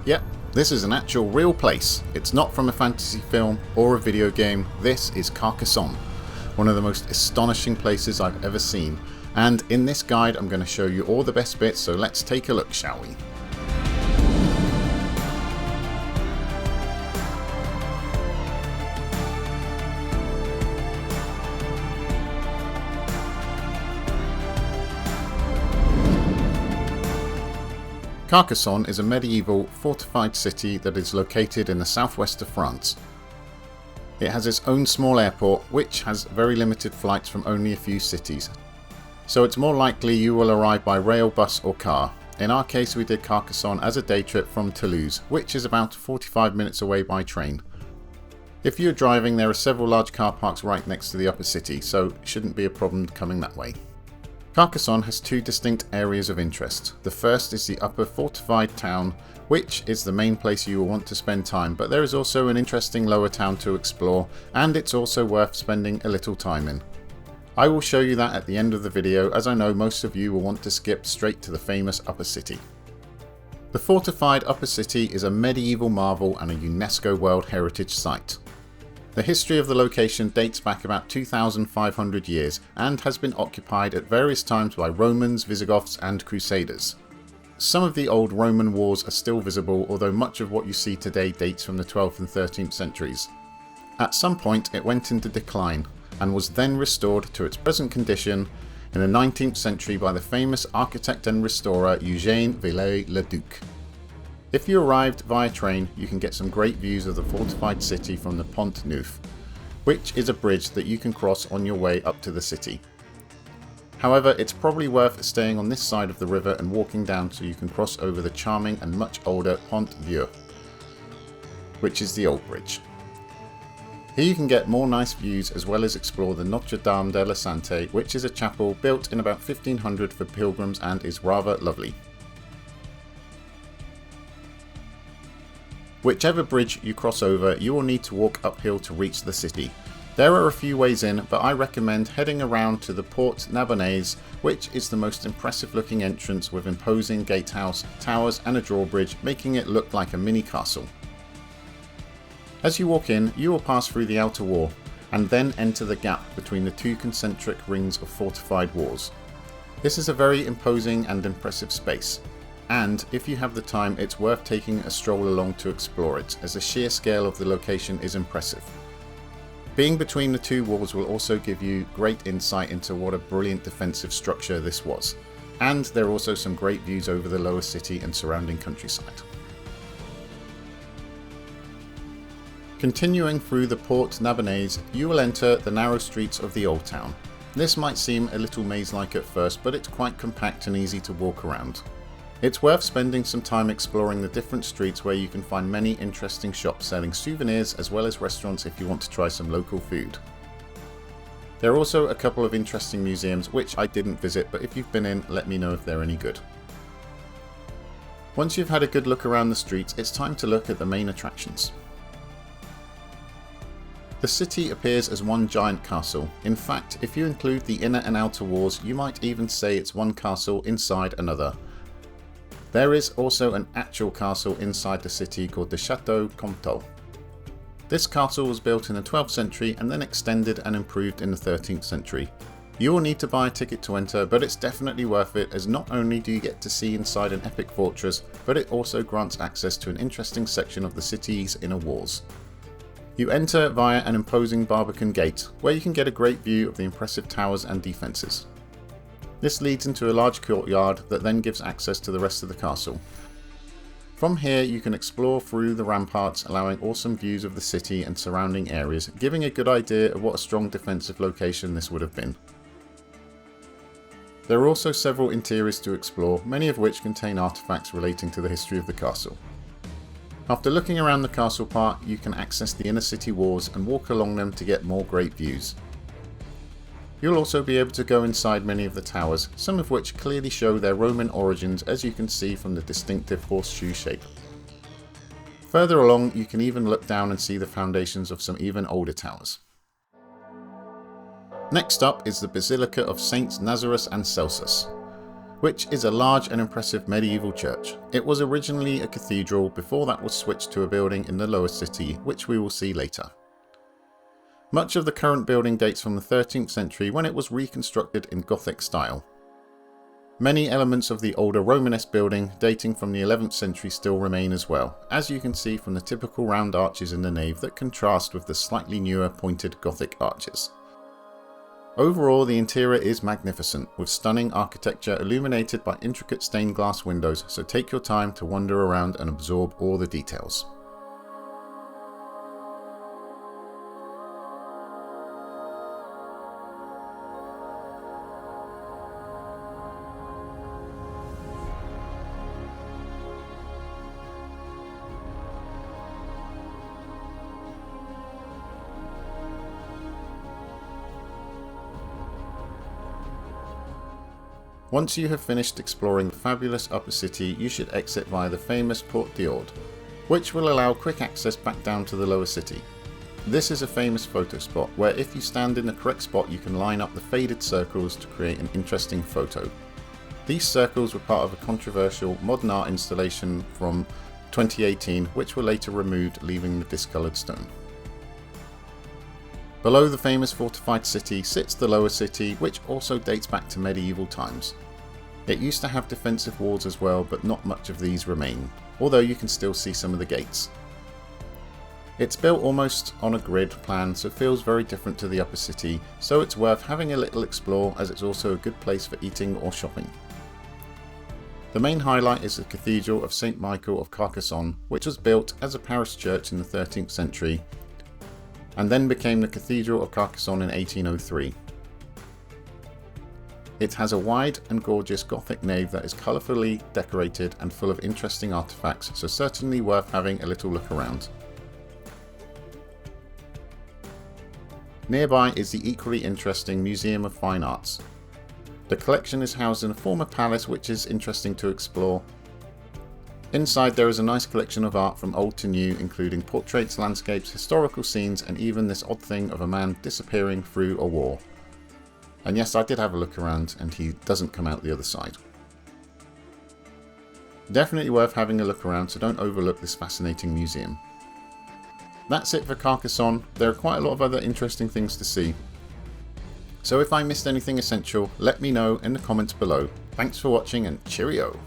Yep, this is an actual real place. It's not from a fantasy film or a video game. This is Carcassonne, one of the most astonishing places I've ever seen. And in this guide I'm going to show you all the best bits, so let's take a look, shall we? Carcassonne is a medieval, fortified city that is located in the southwest of France. It has its own small airport, which has very limited flights from only a few cities. So it's more likely you will arrive by rail, bus or car. In our case we did Carcassonne as a day trip from Toulouse, which is about 45 minutes away by train. If you're driving, there are several large car parks right next to the upper city, so it shouldn't be a problem coming that way. Carcassonne has two distinct areas of interest. The first is the upper fortified town, which is the main place you will want to spend time, but there is also an interesting lower town to explore, and it's also worth spending a little time in. I will show you that at the end of the video, as I know most of you will want to skip straight to the famous upper city. The fortified upper city is a medieval marvel and a UNESCO World Heritage Site. The history of the location dates back about 2,500 years and has been occupied at various times by Romans, Visigoths and Crusaders. Some of the old Roman walls are still visible, although much of what you see today dates from the 12th and 13th centuries. At some point it went into decline and was then restored to its present condition in the 19th century by the famous architect and restorer Eugène Viollet-le-Duc. If you arrived via train, you can get some great views of the fortified city from the Porte Narbonnaise, which is a bridge that you can cross on your way up to the city. However, it's probably worth staying on this side of the river and walking down so you can cross over the charming and much older Pont Vieux, which is the old bridge. Here you can get more nice views as well as explore the Notre Dame de la Santé, which is a chapel built in about 1500 for pilgrims and is rather lovely. Whichever bridge you cross over, you will need to walk uphill to reach the city. There are a few ways in, but I recommend heading around to the Porte Narbonnaise, which is the most impressive looking entrance with imposing gatehouse, towers and a drawbridge, making it look like a mini castle. As you walk in, you will pass through the outer wall, and then enter the gap between the two concentric rings of fortified walls. This is a very imposing and impressive space. And if you have the time, it's worth taking a stroll along to explore it, as the sheer scale of the location is impressive. Being between the two walls will also give you great insight into what a brilliant defensive structure this was. And there are also some great views over the lower city and surrounding countryside. Continuing through the Porte Narbonnaise, you will enter the narrow streets of the old town. This might seem a little maze-like at first, but it's quite compact and easy to walk around. It's worth spending some time exploring the different streets where you can find many interesting shops selling souvenirs as well as restaurants if you want to try some local food. There are also a couple of interesting museums which I didn't visit, but if you've been in, let me know if they're any good. Once you've had a good look around the streets, it's time to look at the main attractions. The city appears as one giant castle. In fact, if you include the inner and outer walls, you might even say it's one castle inside another. There is also an actual castle inside the city called the Château Comtal. This castle was built in the 12th century and then extended and improved in the 13th century. You will need to buy a ticket to enter, but it's definitely worth it, as not only do you get to see inside an epic fortress, but it also grants access to an interesting section of the city's inner walls. You enter via an imposing Barbican gate, where you can get a great view of the impressive towers and defences. This leads into a large courtyard that then gives access to the rest of the castle. From here you can explore through the ramparts, allowing awesome views of the city and surrounding areas, giving a good idea of what a strong defensive location this would have been. There are also several interiors to explore, many of which contain artifacts relating to the history of the castle. After looking around the castle part, you can access the inner city walls and walk along them to get more great views. You'll also be able to go inside many of the towers, some of which clearly show their Roman origins, as you can see from the distinctive horseshoe shape. Further along you can even look down and see the foundations of some even older towers. Next up is the Basilica of Saints Nazarius and Celsus. which is a large and impressive medieval church. It was originally a cathedral before that was switched to a building in the lower city, which we will see later. Much of the current building dates from the 13th century when it was reconstructed in Gothic style. Many elements of the older Romanesque building dating from the 11th century still remain as well, as you can see from the typical round arches in the nave that contrast with the slightly newer pointed Gothic arches. Overall, the interior is magnificent, with stunning architecture illuminated by intricate stained glass windows, so take your time to wander around and absorb all the details. Once you have finished exploring the fabulous upper city, you should exit via the famous Porte Narbonnaise, which will allow quick access back down to the lower city. This is a famous photo spot where if you stand in the correct spot you can line up the faded circles to create an interesting photo. These circles were part of a controversial modern art installation from 2018 which were later removed, leaving the discoloured stone. Below the famous fortified city sits the lower city, which also dates back to medieval times. It used to have defensive walls as well, but not much of these remain, although you can still see some of the gates. It's built almost on a grid plan, so it feels very different to the upper city, so it's worth having a little explore as it's also a good place for eating or shopping. The main highlight is the Cathedral of St. Michael of Carcassonne, which was built as a parish church in the 13th century, and then became the Cathedral of Carcassonne in 1803. It has a wide and gorgeous Gothic nave that is colourfully decorated and full of interesting artefacts, so certainly worth having a little look around. Nearby is the equally interesting Museum of Fine Arts. The collection is housed in a former palace which is interesting to explore. Inside there is a nice collection of art from old to new, including portraits, landscapes, historical scenes, and even this odd thing of a man disappearing through a war. And yes, I did have a look around and he doesn't come out the other side. Definitely worth having a look around, so don't overlook this fascinating museum. That's it for Carcassonne. There are quite a lot of other interesting things to see. So if I missed anything essential, let me know in the comments below. Thanks for watching and cheerio!